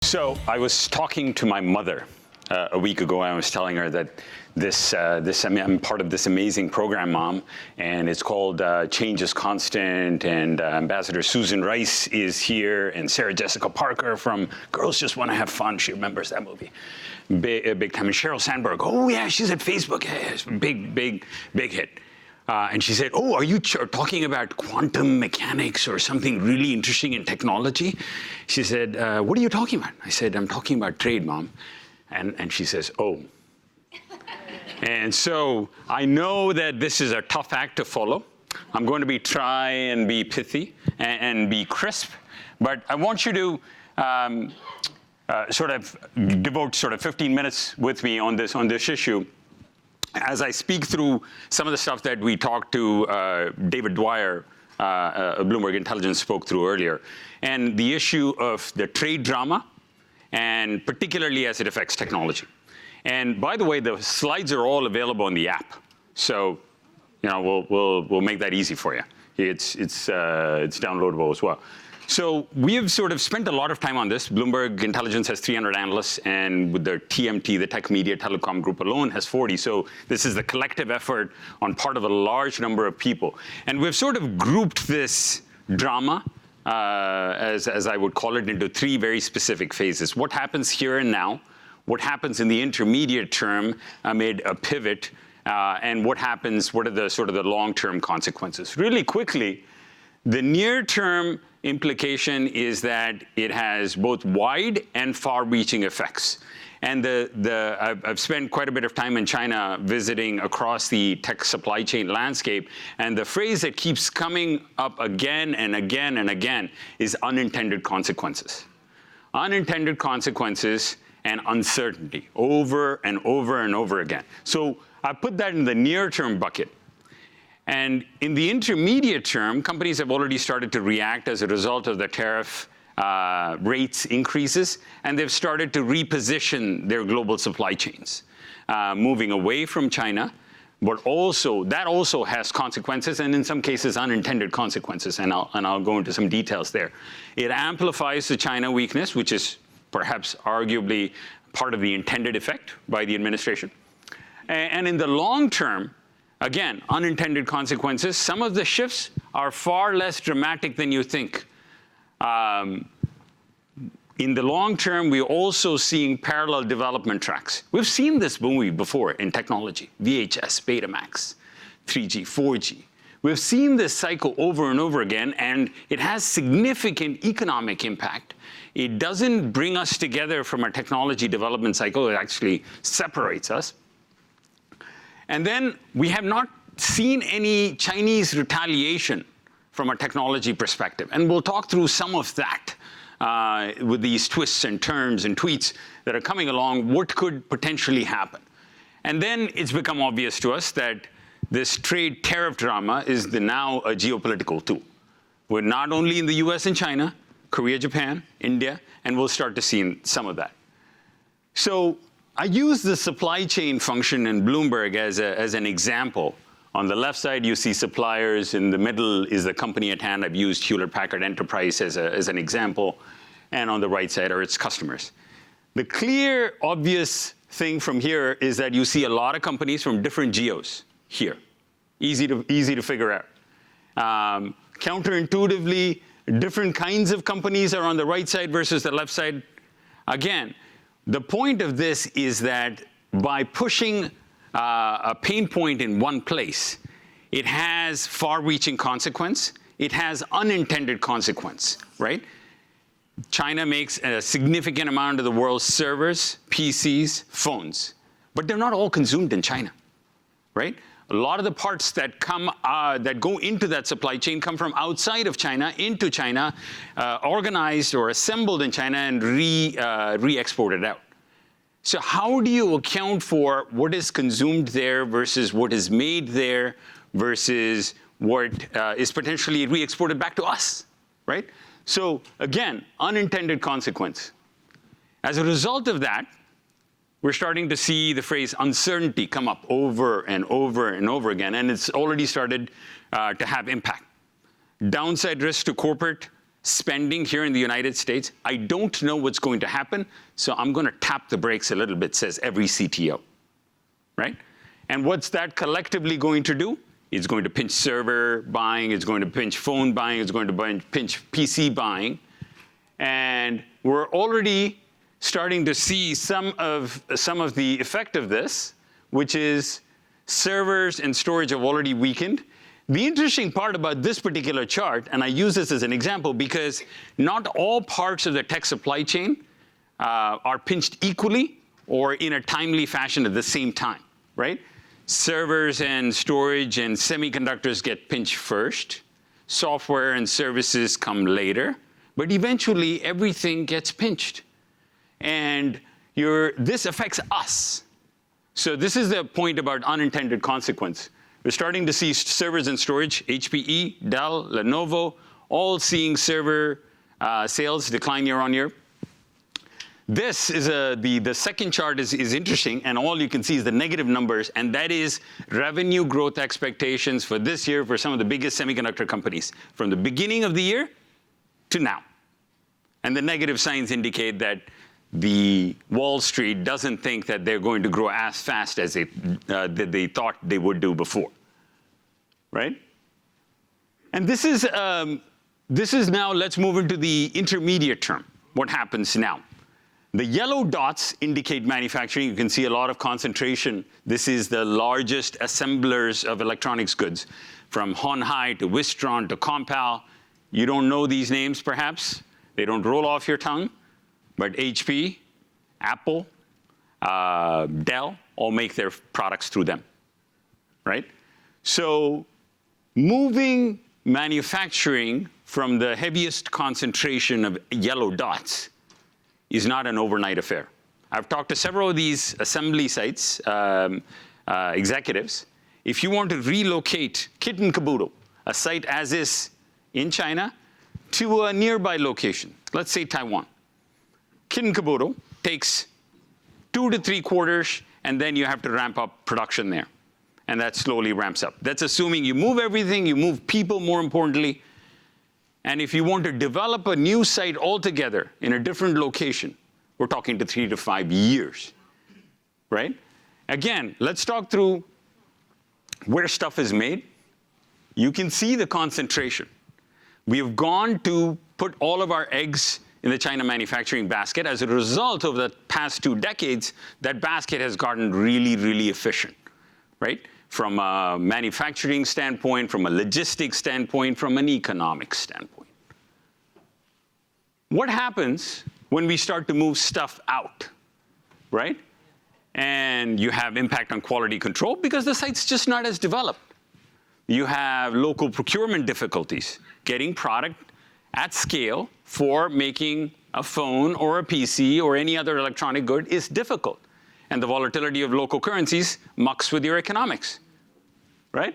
So I was talking to my mother a week ago. I was telling her that I'm part of this amazing program, Mom, and it's called Change is Constant, and Ambassador Susan Rice is here, and Sarah Jessica Parker from Girls Just Want to Have Fun. She remembers that movie. Big time. And Sheryl Sandberg, oh yeah, she's at Facebook. Yeah, it's a big hit. And she said, oh, are you talking about quantum mechanics or something really interesting in technology? She said, what are you talking about? I said, I'm talking about trade, Mom. And she says, oh. And so I know that this is a tough act to follow. I'm going to try and be pithy and be crisp. But I want you to devote 15 minutes with me on this issue, as I speak through some of the stuff that we talked to David Dwyer, Bloomberg Intelligence, spoke through earlier, and the issue of the trade drama, and particularly as it affects technology. And by the way, the slides are all available on the app, so we'll make that easy for you. It's downloadable as well. So we have spent a lot of time on this. Bloomberg Intelligence has 300 analysts, and with the TMT, the Tech Media Telecom Group alone, has 40. So this is the collective effort on part of a large number of people. And we've grouped this drama, as I would call it, into three very specific phases. What happens here and now, what happens in the intermediate term amid a pivot, and what are the long-term consequences. Really quickly, the near-term implication is that it has both wide and far-reaching effects. And I've spent quite a bit of time in China visiting across the tech supply chain landscape, and the phrase that keeps coming up again and again and again is unintended consequences. Unintended consequences and uncertainty over and over and over again. So I put that in the near-term bucket. And in the intermediate term, companies have already started to react as a result of the tariff rates increases, and they've started to reposition their global supply chains, moving away from China, but that also has consequences, and in some cases unintended consequences, and I'll go into some details there. It amplifies the China weakness, which is perhaps arguably part of the intended effect by the administration. And in the long term, again, unintended consequences. Some of the shifts are far less dramatic than you think. In the long term, we're also seeing parallel development tracks. We've seen this movie before in technology: VHS, Betamax, 3G, 4G. We've seen this cycle over and over again, and it has significant economic impact. It doesn't bring us together from a technology development cycle. It actually separates us. And then we have not seen any Chinese retaliation from a technology perspective. And we'll talk through some of that with these twists and turns and tweets that are coming along, what could potentially happen. And then it's become obvious to us that this trade tariff drama is now a geopolitical tool. We're not only in the US and China, Korea, Japan, India, and we'll start to see some of that. So I use the supply chain function in Bloomberg as an example. On the left side, you see suppliers. In the middle is the company at hand. I've used Hewlett-Packard Enterprise as an example. And on the right side are its customers. The clear, obvious thing from here is that you see a lot of companies from different geos here. Easy to figure out. Counterintuitively, different kinds of companies are on the right side versus the left side. Again, the point of this is that by pushing a pain point in one place, it has far-reaching consequence. It has unintended consequence, right? China makes a significant amount of the world's servers, PCs, phones, but they're not all consumed in China, right? A lot of the parts that go into that supply chain come from outside of China into China, organized or assembled in China and re-exported out. So how do you account for what is consumed there versus what is made there versus what is potentially re-exported back to us, right? So again, unintended consequence. As a result of that, we're starting to see the phrase uncertainty come up over and over and over again, and it's already started to have impact. Downside risk to corporate spending here in the United States. I don't know what's going to happen, so I'm going to tap the brakes a little bit, says every CTO, right? And what's that collectively going to do? It's going to pinch server buying, it's going to pinch phone buying, it's going to pinch PC buying. And we're already starting to see some of the effect of this, which is servers and storage have already weakened. The interesting part about this particular chart, and I use this as an example because not all parts of the tech supply chain are pinched equally or in a timely fashion at the same time, right? Servers and storage and semiconductors get pinched first. Software and services come later. But eventually, everything gets pinched. And this affects us. So this is the point about unintended consequence. We're starting to see servers and storage, HPE, Dell, Lenovo, all seeing server sales decline year on year. This is the second chart is interesting, and all you can see is the negative numbers, and that is revenue growth expectations for this year for some of the biggest semiconductor companies from the beginning of the year to now. And the negative signs indicate that the Wall Street doesn't think that they're going to grow as fast as they thought they would do before, right? And this is now, let's move into the intermediate term. What happens now? The yellow dots indicate manufacturing. You can see a lot of concentration. This is the largest assemblers of electronics goods, from Hon Hai to Wistron to Compal. You don't know these names, perhaps. They don't roll off your tongue. But HP, Apple, Dell, all make their products through them, right? So moving manufacturing from the heaviest concentration of yellow dots is not an overnight affair. I've talked to several of these assembly sites, executives. If you want to relocate kit and caboodle, a site as is in China, to a nearby location, let's say Taiwan, kit and caboodle takes 2 to 3 quarters, and then you have to ramp up production there. And that slowly ramps up. That's assuming you move everything, you move people more importantly. And if you want to develop a new site altogether in a different location, we're talking to 3 to 5 years, right? Again, let's talk through where stuff is made. You can see the concentration. We have gone to put all of our eggs in the China manufacturing basket. As a result of the past 2 decades, that basket has gotten really, really efficient, right? From a manufacturing standpoint, from a logistics standpoint, from an economic standpoint. What happens when we start to move stuff out, right? And you have impact on quality control because the site's just not as developed. You have local procurement difficulties. Getting product at scale for making a phone or a PC or any other electronic good is difficult. And the volatility of local currencies mucks with your economics, right?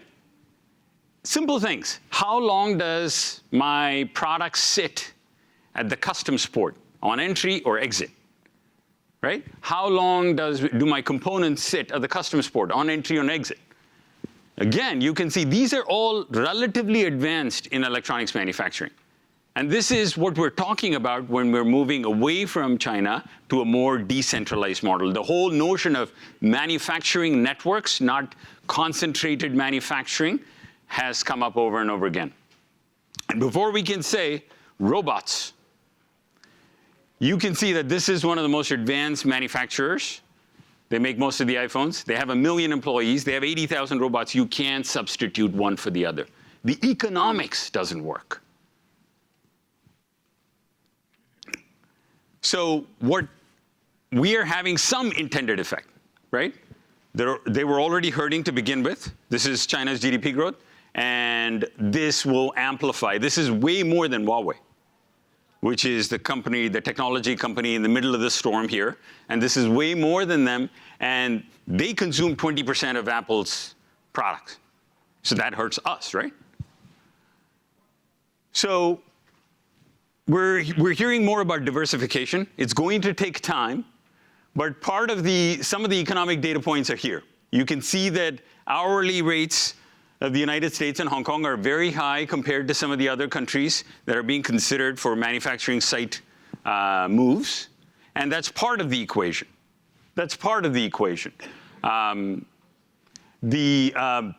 Simple things. How long does my product sit at the customs port on entry or exit, right? How long do my components sit at the customs port on entry or exit? Again, you can see these are all relatively advanced in electronics manufacturing. And this is what we're talking about when we're moving away from China to a more decentralized model. The whole notion of manufacturing networks, not concentrated manufacturing, has come up over and over again. And before we can say robots, you can see that this is one of the most advanced manufacturers. They make most of the iPhones. They have 1 million employees. They have 80,000 robots. You can't substitute one for the other. The economics doesn't work. So we are having some intended effect, right? They were already hurting to begin with. This is China's GDP growth, and this will amplify. This is way more than Huawei, which is the company, the technology company in the middle of the storm here. And this is way more than them, and they consume 20% of Apple's products. So that hurts us, right? So we're hearing more about diversification. It's going to take time, but some of the economic data points are here. You can see that hourly rates of the United States and Hong Kong are very high compared to some of the other countries that are being considered for manufacturing site moves. And that's part of the equation. That's part of the equation. The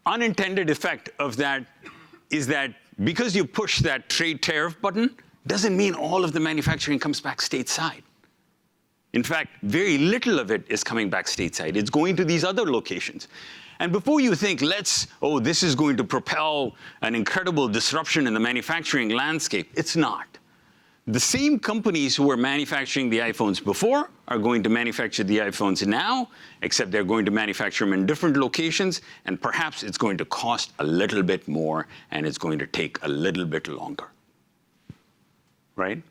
unintended effect of that is that because you push that trade tariff button, doesn't mean all of the manufacturing comes back stateside. In fact, very little of it is coming back stateside. It's going to these other locations. And before you think, oh, this is going to propel an incredible disruption in the manufacturing landscape, it's not. The same companies who were manufacturing the iPhones before are going to manufacture the iPhones now, except they're going to manufacture them in different locations, and perhaps it's going to cost a little bit more, and it's going to take a little bit longer. Right?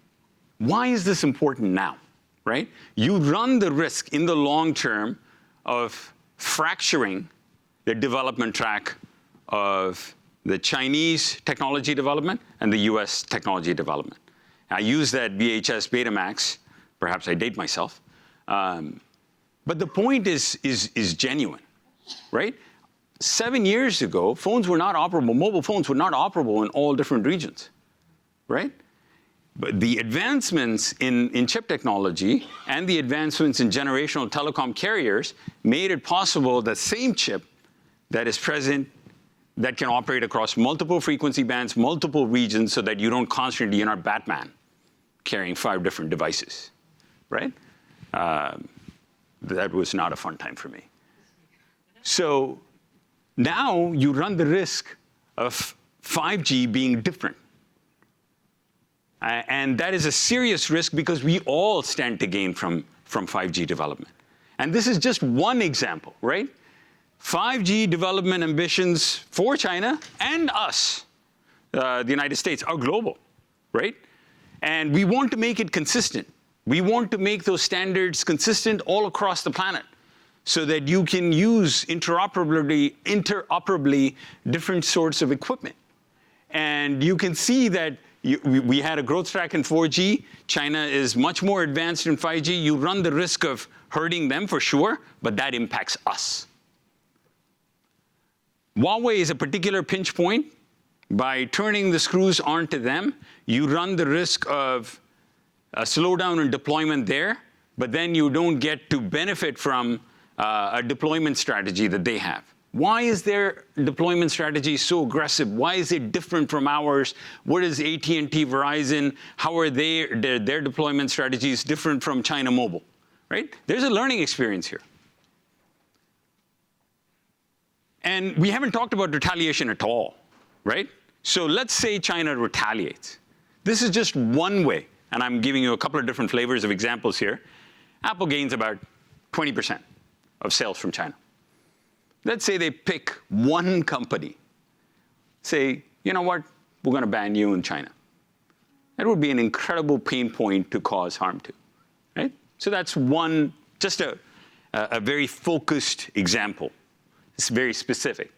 Why is this important now? Right? You run the risk in the long term of fracturing the development track of the Chinese technology development and the US technology development. I use that VHS Betamax. Perhaps I date myself. But the point is genuine, right? 7 years ago, phones were not operable. Mobile phones were not operable in all different regions, right? But the advancements in chip technology and the advancements in generational telecom carriers made it possible that same chip that is present, that can operate across multiple frequency bands, multiple regions, so that you don't constantly, you're not Batman carrying 5 different devices, right? That was not a fun time for me. So now you run the risk of 5G being different. And that is a serious risk because we all stand to gain from 5G development. And this is just one example, right? 5G development ambitions for China and us, the United States, are global, right? And we want to make it consistent. We want to make those standards consistent all across the planet so that you can use interoperably different sorts of equipment. And you can see that we had a growth track in 4G. China is much more advanced in 5G. You run the risk of hurting them for sure, but that impacts us. Huawei is a particular pinch point. By turning the screws onto them, you run the risk of a slowdown in deployment there, but then you don't get to benefit from a deployment strategy that they have. Why is their deployment strategy so aggressive? Why is it different from ours? What is AT&T, Verizon? How are their deployment strategies different from China Mobile? Right? There's a learning experience here. And we haven't talked about retaliation at all, right? So let's say China retaliates. This is just one way, and I'm giving you a couple of different flavors of examples here. Apple gains about 20% of sales from China. Let's say they pick one company, say, you know what, we're going to ban you in China. That would be an incredible pain point to cause harm to, right? So that's one, just a very focused example. It's very specific.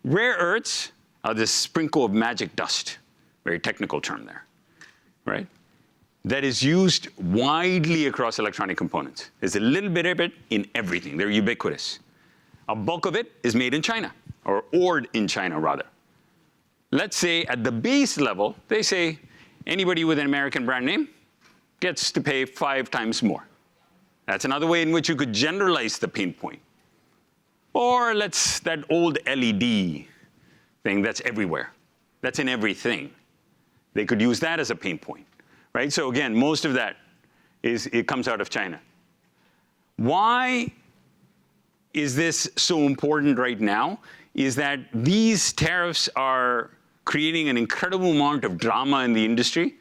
Rare earths are this sprinkle of magic dust, very technical term there, right? That is used widely across electronic components. There's a little bit of it in everything. They're ubiquitous. A bulk of it is made in China, or ored in China, rather. Let's say at the base level, they say anybody with an American brand name gets to pay 5 times more. That's another way in which you could generalize the pain point. Or that old LED thing that's everywhere. That's in everything. They could use that as a pain point, right? So again, most of that it comes out of China. Why is this so important right now? Is that these tariffs are creating an incredible amount of drama in the industry.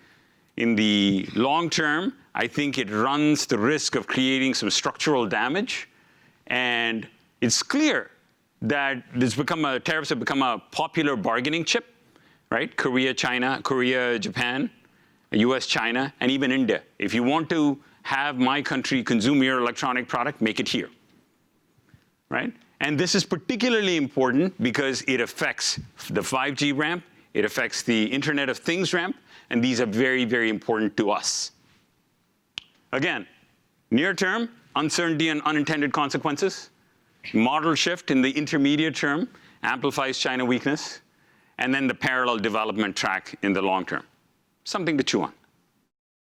In the long term, I think it runs the risk of creating some structural damage. And it's clear that tariffs have become a popular bargaining chip, right? Korea, China, Korea, Japan, US, China, and even India. If you want to have my country consume your electronic product, make it here, right? And this is particularly important because it affects the 5G ramp, it affects the Internet of Things ramp, and these are very, very important to us. Again, near term, uncertainty and unintended consequences. Model shift in the intermediate term amplifies China weakness, and then the parallel development track in the long term. Something to chew on.